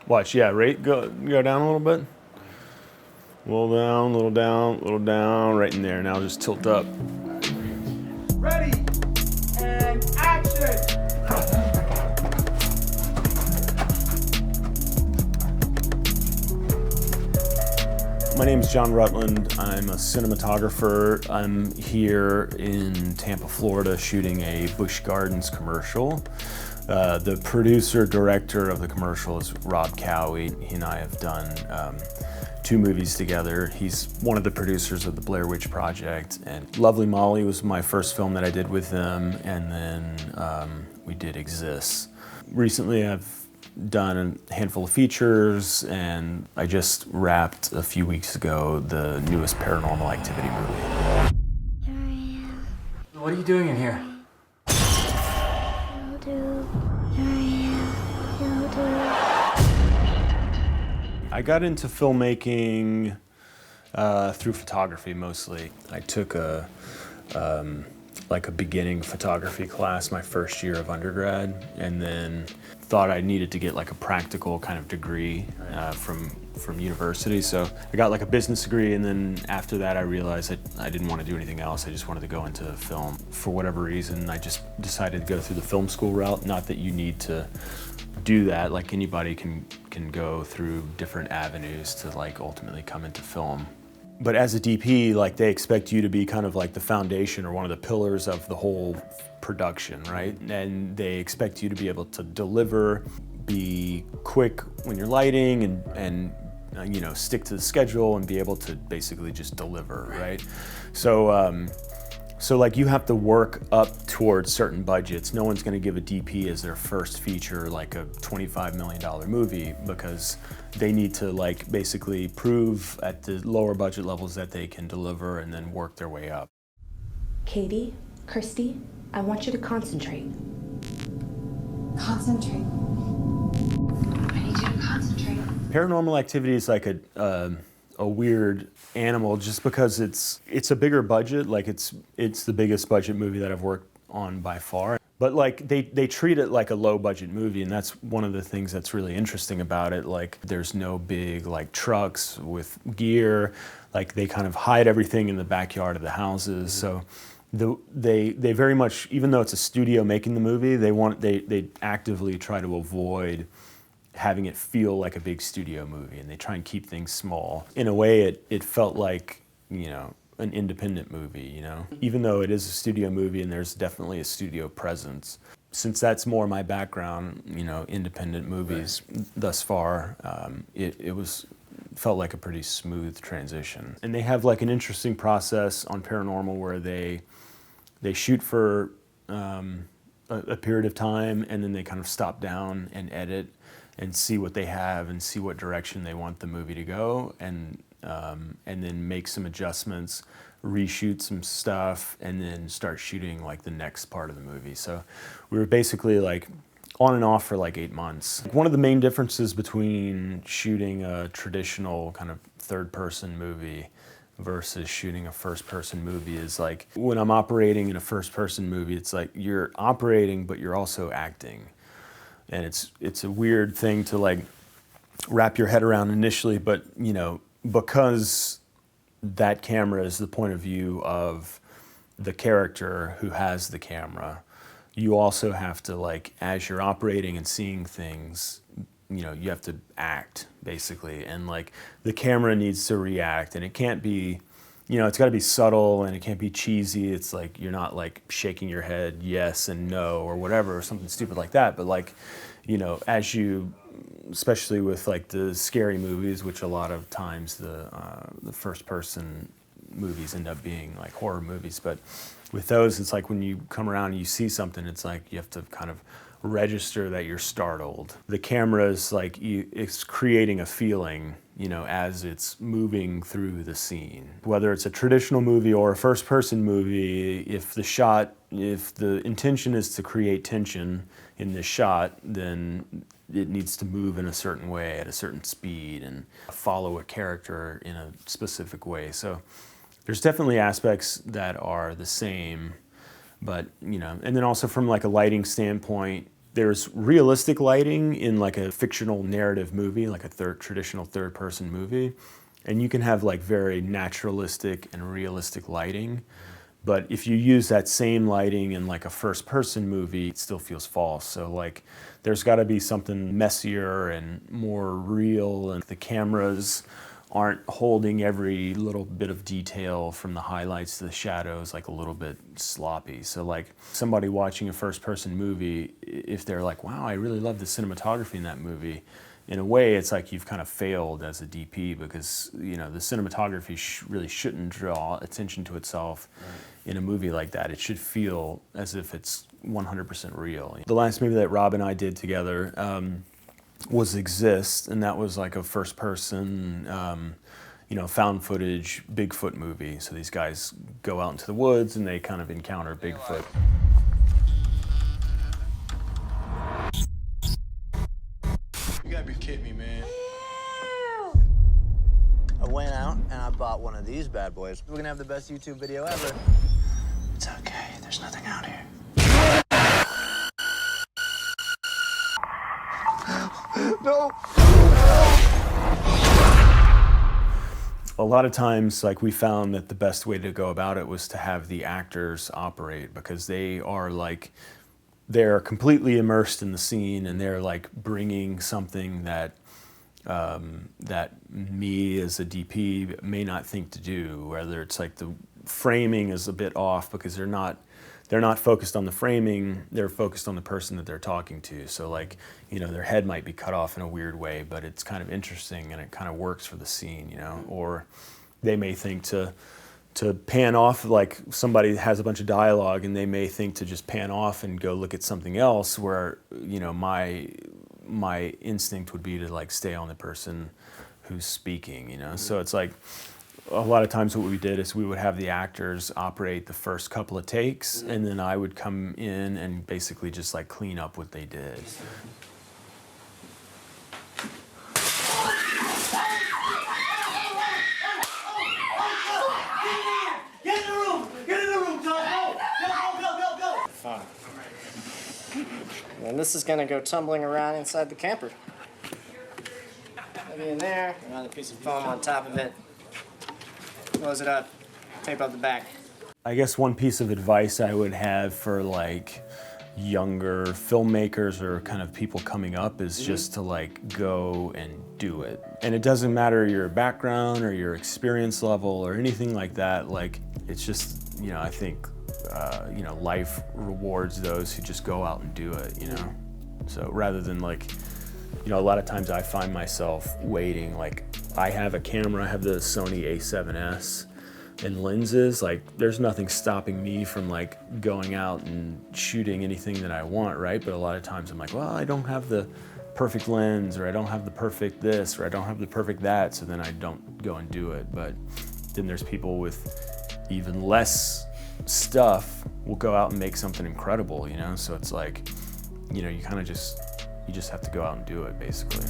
Watch, yeah, rate, go down a little bit. A little down, a little down, a little down, right in there. Now just tilt up. Ready, and action! My name is John Rutland. I'm a cinematographer. I'm here in Tampa, Florida, shooting a Busch Gardens commercial. The producer, director of the commercial is Rob Cowie. He and I have done 2 movies together. He's one of the producers of the Blair Witch Project, and Lovely Molly was my first film that I did with him, and then we did Exist. Recently I've done a handful of features, and I just wrapped a few weeks ago the newest Paranormal Activity movie. What are you doing in here? I got into filmmaking through photography mostly. I took a beginning photography class my first year of undergrad, and then thought I needed to get like a practical kind of degree from university. So I got like a business degree, and then after that I realized that I didn't want to do anything else. I just wanted to go into film. For whatever reason, I just decided to go through the film school route. Not that you need to do that, like anybody can go through different avenues to like ultimately come into film. But as a DP, like they expect you to be kind of like the foundation or one of the pillars of the whole production, right? And they expect you to be able to deliver, be quick when you're lighting, and you know, stick to the schedule and be able to basically just deliver, right? So like you have to work up towards certain budgets. No one's gonna give a DP as their first feature like a $25 million movie, because they need to like basically prove at the lower budget levels that they can deliver and then work their way up. Katie, Christy, I want you to concentrate. Concentrate. I need you to concentrate. Paranormal Activity is like a weird animal just because it's a bigger budget. Like it's the biggest budget movie that I've worked on by far. But like they treat it like a low budget movie, and that's one of the things that's really interesting about it. Like there's no big like trucks with gear. Like they kind of hide everything in the backyard of the houses. So they very much, even though it's a studio making the movie, they actively try to avoid having it feel like a big studio movie, and they try and keep things small. In a way, it felt like, you know, an independent movie, you know? Even though it is a studio movie and there's definitely a studio presence. Since that's more my background, you know, independent movies thus far, it felt like a pretty smooth transition. And they have like an interesting process on Paranormal where they shoot for a period of time, and then they kind of stop down and edit and see what they have and see what direction they want the movie to go, and then make some adjustments, reshoot some stuff, and then start shooting like the next part of the movie. So we were basically like on and off for like 8 months. One of the main differences between shooting a traditional kind of third-person movie versus shooting a first-person movie is like when I'm operating in a first-person movie, it's like you're operating but you're also acting. And it's a weird thing to like wrap your head around initially, but you know, because that camera is the point of view of the character who has the camera, you also have to like, as you're operating and seeing things, you know, you have to act basically, and like the camera needs to react, and it can't be, you know, it's got to be subtle and it can't be cheesy. It's like you're not like shaking your head yes and no or whatever or something stupid like that, but like, you know, as you, especially with like the scary movies, which a lot of times the first person movies end up being like horror movies, but with those it's like when you come around and you see something, it's like you have to kind of register that you're startled. The camera is like, it's creating a feeling, you know, as it's moving through the scene. Whether it's a traditional movie or a first-person movie, if the intention is to create tension in the shot, then it needs to move in a certain way at a certain speed and follow a character in a specific way. So there's definitely aspects that are the same, but, you know, and then also from like a lighting standpoint, there's realistic lighting in like a fictional narrative movie, like a traditional third-person movie, and you can have like very naturalistic and realistic lighting. But if you use that same lighting in like a first-person movie, it still feels false. So like, there's got to be something messier and more real, and the cameras aren't holding every little bit of detail from the highlights to the shadows, like a little bit sloppy. So like, somebody watching a first-person movie, if they're like, wow, I really love the cinematography in that movie, in a way, it's like you've kind of failed as a DP, because the cinematography really shouldn't draw attention to itself in a movie like that. It should feel as if it's 100% real. The last movie that Rob and I did together was Exist, and that was like a first-person, found footage Bigfoot movie. So these guys go out into the woods and they kind of encounter Bigfoot. You gotta be kidding me, man. I went out and I bought one of these bad boys. We're gonna have the best YouTube video ever. It's okay, there's nothing out here. No! A lot of times, like, we found that the best way to go about it was to have the actors operate, because they're completely immersed in the scene, and they're like bringing something that that me as a DP may not think to do. Whether it's like the framing is a bit off because they're not focused on the framing, they're focused on the person that they're talking to. So like, their head might be cut off in a weird way, but it's kind of interesting and it kind of works for the scene, Or they may think to pan off, like somebody has a bunch of dialogue and they may think to just pan off and go look at something else, where, my instinct would be to like stay on the person who's speaking, So it's like, a lot of times what we did is we would have the actors operate the first couple of takes, and then I would come in and basically just like clean up what they did. Get in the room! Get in the room, John! Go! Fine. And this is gonna go tumbling around inside the camper. Maybe in there, another piece of foam on top of it. Close it up, tape up the back. I guess one piece of advice I would have for like younger filmmakers or kind of people coming up is just to like go and do it. And it doesn't matter your background or your experience level or anything like that. Like, it's just, I think, life rewards those who just go out and do it, So rather than like, a lot of times I find myself waiting, like I have a camera, I have the Sony A7S and lenses, like there's nothing stopping me from like going out and shooting anything that I want, right? But a lot of times I'm like, well, I don't have the perfect lens, or I don't have the perfect this, or I don't have the perfect that, so then I don't go and do it. But then there's people with even less stuff will go out and make something incredible, So it's like, you kind of just have to go out and do it, basically.